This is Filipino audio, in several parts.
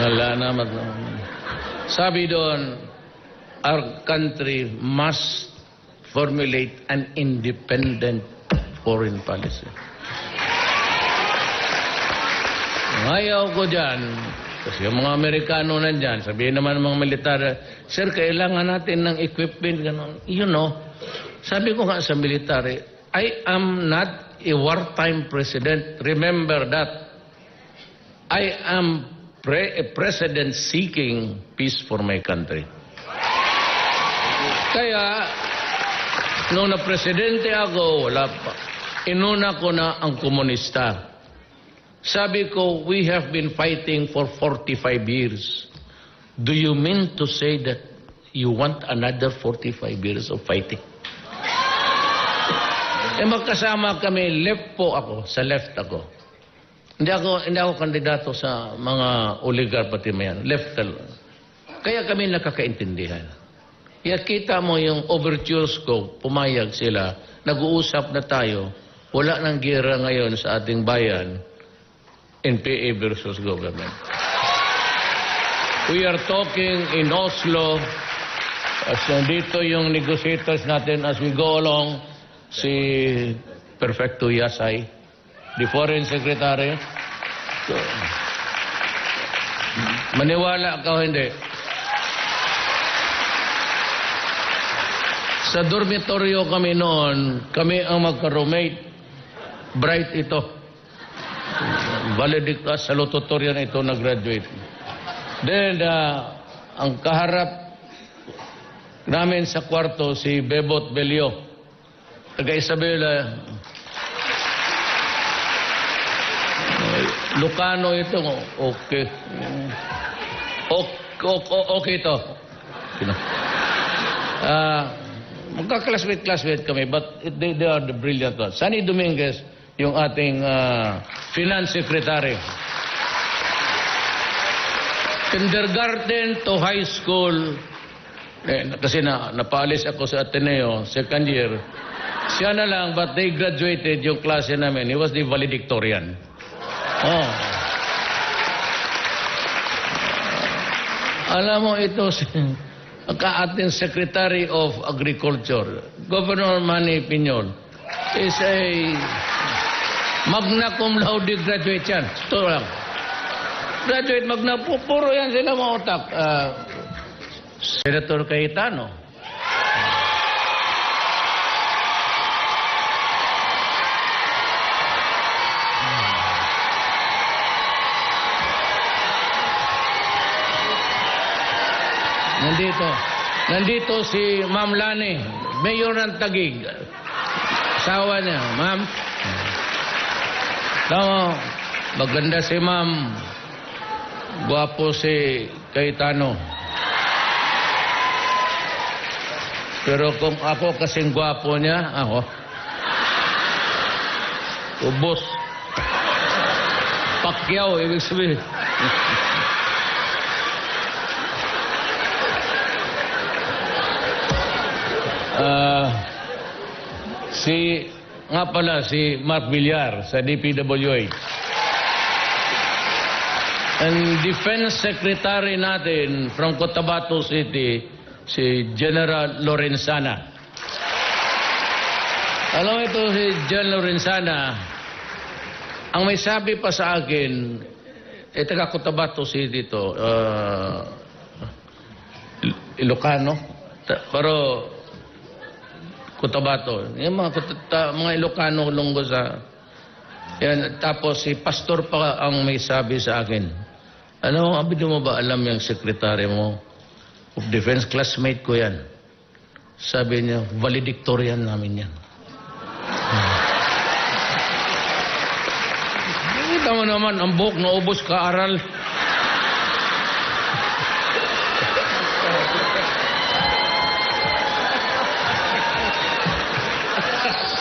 Wala na sabi doon, our country must formulate an independent foreign policy. Ayaw ko dyan, kasi yung mga Amerikano nandyan, sabihin naman ng mga militar, sir, kailangan natin ng equipment, gano'n. You know, sabi ko nga sa militar, I am not a wartime president. Remember that. I am a president seeking peace for my country. Kaya, nung na-presidente ako, wala pa. Inuna ko na ang komunista. Sabi ko, we have been fighting for 45 years. Do you mean to say that you want another 45 years of fighting? Magkasama kami, left po ako, sa left ako. Hindi ako kandidato sa mga oligarch pati mayan. Left talaga. Kaya kami nakakaintindihan. Kaya kita mo yung overtures ko, pumayag sila, nag-uusap na tayo, wala nang gera ngayon sa ating bayan, NPA versus government. We are talking in Oslo, as nandito yung negotiators natin as we go along, si Perfecto Yasay, the Foreign Secretary. So, maniwala ka o hindi? Sa dormitoryo kami noon, kami ang magka-roommate. Bright ito. Valedictorian, salutatorian ito nag-graduate. Then, ang kaharap namin sa kwarto, si Bebot Belio. Taga Isabela. Lucano ito. Okay. Okay ito. Magka-classmate kami, but they are the brilliant ones. Sunny Dominguez, yung ating finance secretary. Kindergarten to high school, kasi napaalis ako sa Ateneo, second year, siya na lang, but they graduated yung klase namin. He was the valedictorian. Oh. Alam mo ito, ang ating Secretary of Agriculture, Governor Manny Piñol, is a magna cum laude graduate yan. Ito lang. Graduate, magna, puro yan sila mga utak. Senator Cayetano. Nandito si Ma'am Lani, Mayor ng Taguig. Asawa niya, Ma'am. Tama, maganda si Ma'am. Guwapo si Cayetano. Pero kung ako kasing guwapo niya, ako. Ubos. Pacquiao, ibig sabihin. si Mark Villar sa DPWH. Ang Defense Secretary natin from Cotabato City, si General Lorenzana. Alam mo ito si General Lorenzana, ang may sabi pa sa akin, taga Cotabato City ito, Ilocano, pero Cotabato. Yung mga Ilocano lunggo sa... Yan, tapos si pastor pa ang may sabi sa akin. Ano, abid mo ba alam yung sekretary mo of defense? Classmate ko yan. Sabi niya, valedictorian namin yan. Kita mo naman, ang buhok na ubos ka-aral.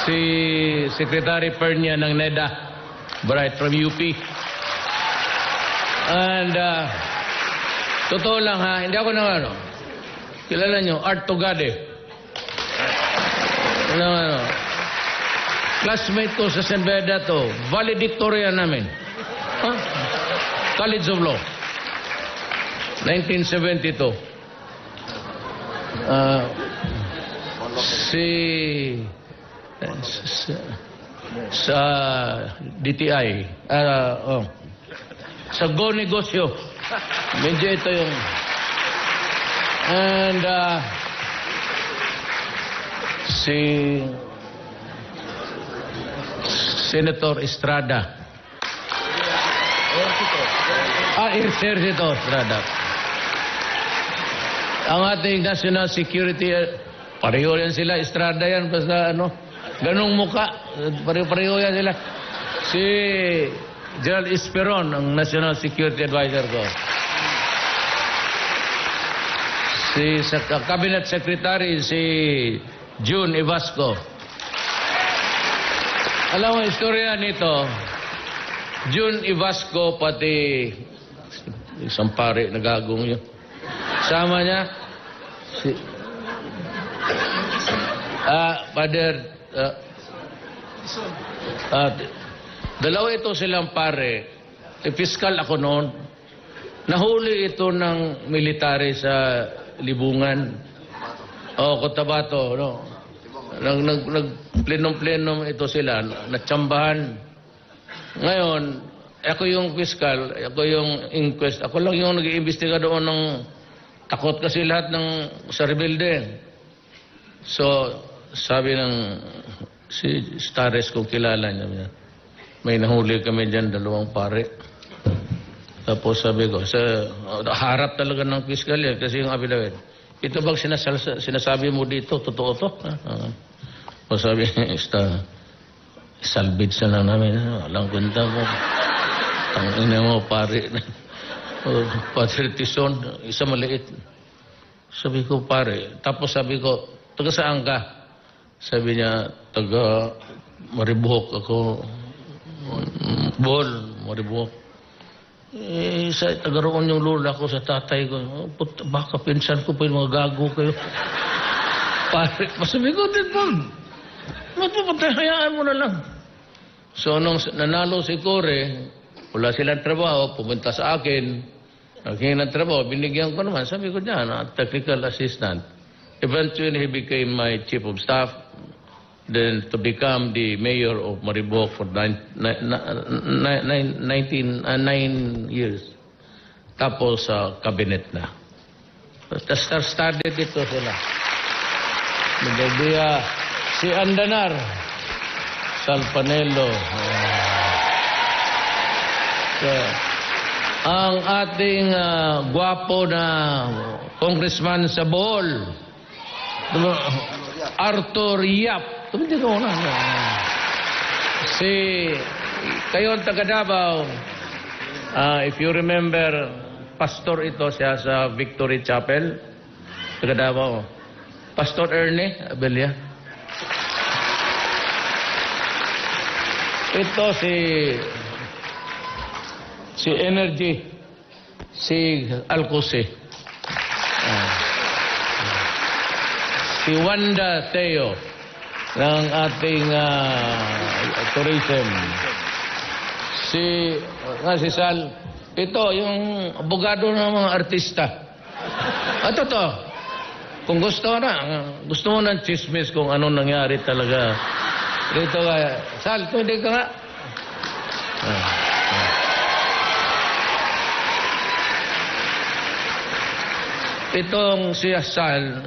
Si Secretary Pernia ng NEDA, Bright from UP. And, totoo lang ha, hindi ako nang ano, kilala nyo, Art Tugade. Classmate ko sa San Beda to, valedictorian namin. Huh? College of Law. 1972. Si sa DTI, sa Go Negosyo, medyo ito yung, and si Senator Estrada, Exercito Estrada, ang ating national security, pareho yan sila, Estrada yan, basta ano, ganong muka, pareho yan sila. Si Gerald Esperon, ang national security advisor ko. Si cabinet secretary, si June Evasco. Alam mo, istorya nito, June Evasco, pati isang pare, nagagong yun. Sama niya, si Father, dalawa ito silang pare. Piskal ako noon. Nahuli ito ng military sa Libungan. Cotabato, no? Nagplenom-plenom ito sila, natsambahan. Ngayon, ako yung piskal, ako yung inquest, ako lang yung nag-iimbestiga doon ng takot kasi lahat ng sa rebelde. So, sabi ng si Stares kung kilala niya, may nahuli kami dyan, 2 pare. Tapos sabi ko, sa harap talaga ng piskal yan, kasi yung affidavit, ito bang sinasabi mo dito, totoo to? O sabi, salvage na lang namin, walang kwenta mo. Ang ina mo, pare. Patriotism, isa maliit. Sabi ko, pare. Tapos sabi ko, taga saan ka? Sabi niya, taga Maribuhok ako. Bohol, Maribuhok. Sa taga roon yung lula ko sa tatay ko. Baka pinsan ko pa yung mga gago kayo. Pare, sabi ko, hayaan mo na lang. So, nung nanalo si Kore, wala silang trabaho, pumunta sa akin, naghingi ng trabaho, binigyan ko naman. Sabi ko dyan, technical assistant. Eventually, he became my chief of staff. Then, to become the mayor of Mariboc for 9 years. Tapos, sa cabinet na. Started dito sila. Si Andanar, Salpanelo, ang ating gwapo na congressman sa Bohol, Arthur Yap. Si kayo ang taga Davao, if you remember, pastor ito siya sa Victory Chapel, taga Davao. Pastor Ernie Abella. Ito si Energy, si Alcose. Si Wanda Teo ng ating tourism. Si Sal. Ito, yung abogado ng mga artista. Ito to. Kung gusto mo ng chismis kung ano nangyari talaga. Dito ka, Sal, pwede ka nga. Itong si Sal,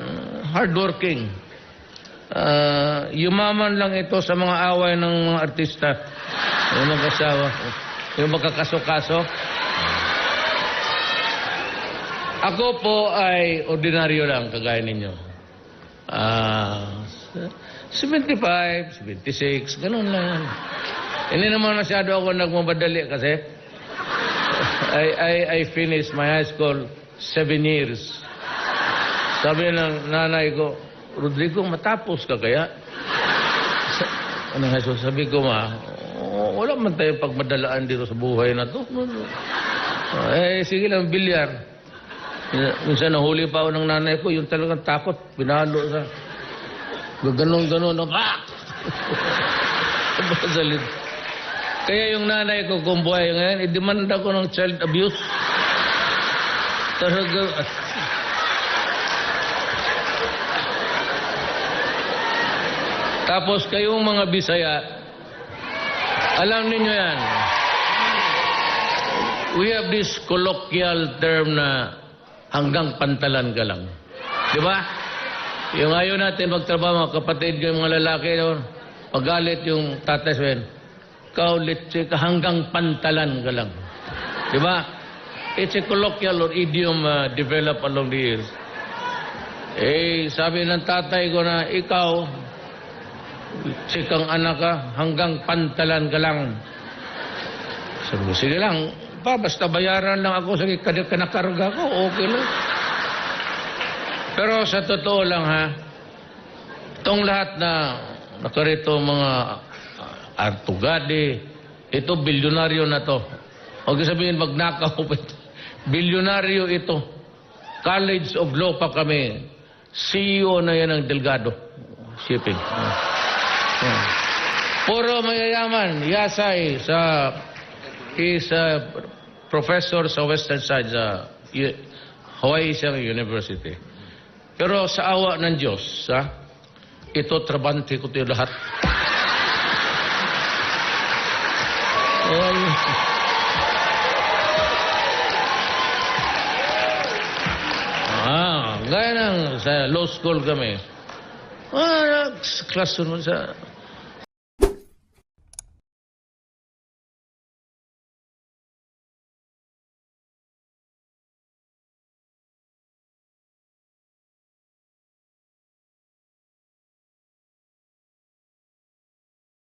hardworking. Yumaman lang ito sa mga away ng mga artista. Yung mag-asawa. Yung magkakaso-kaso. Ako po ay ordinaryo lang, kagaya ninyo. 75, 76, ganun lang. Hindi naman masyado ako nagmamadali kasi I finished my high school 7 years. Sabi ng nanay ko, Rodrigo, matapos ka kaya? Sabi ko, wala man tayong pagmadalaan dito sa buhay na to. Sige lang, bilyar. Minsan nahuli pa ako ng nanay ko, yung talagang takot, pinalo sa... Ganon-ganon. Kaya yung nanay ko, kung buhay ngayon, idemanda ko ng child abuse. Talaga. Tapos kayong mga Bisaya, alam ninyo yan. We have this colloquial term na hanggang pantalan ka lang. Di ba? Yung ayaw natin magtrabaho, mga kapatid ko, yung mga lalaki, no? Pagalit yung tatay sabihin, kaulit ka hanggang pantalan ka lang. Di ba? It's a colloquial or idiom developed along the years. Eh, sabi ng tatay ko na, ikaw, sikang anak ka, hanggang pantalan ka lang. Sabi ko, sige lang, basta bayaran lang ako, sige, kanakarga ko, okay lang. Pero sa totoo lang ha, itong lahat na nakarito mga Artugadi, ito bilyonaryo na to. Huwag sabihin magnakaw pa ito. Bilyonaryo ito. College of Law pa kami. CEO na yan ng Delgado. Shipping. Puro mayayaman. Yasay sa he's a professor sa Western Side sa Hawaii University. Pero sa awa ng Diyos, ito trabante ko ito lahat. Gaya ng sa law school kami. Classroom sa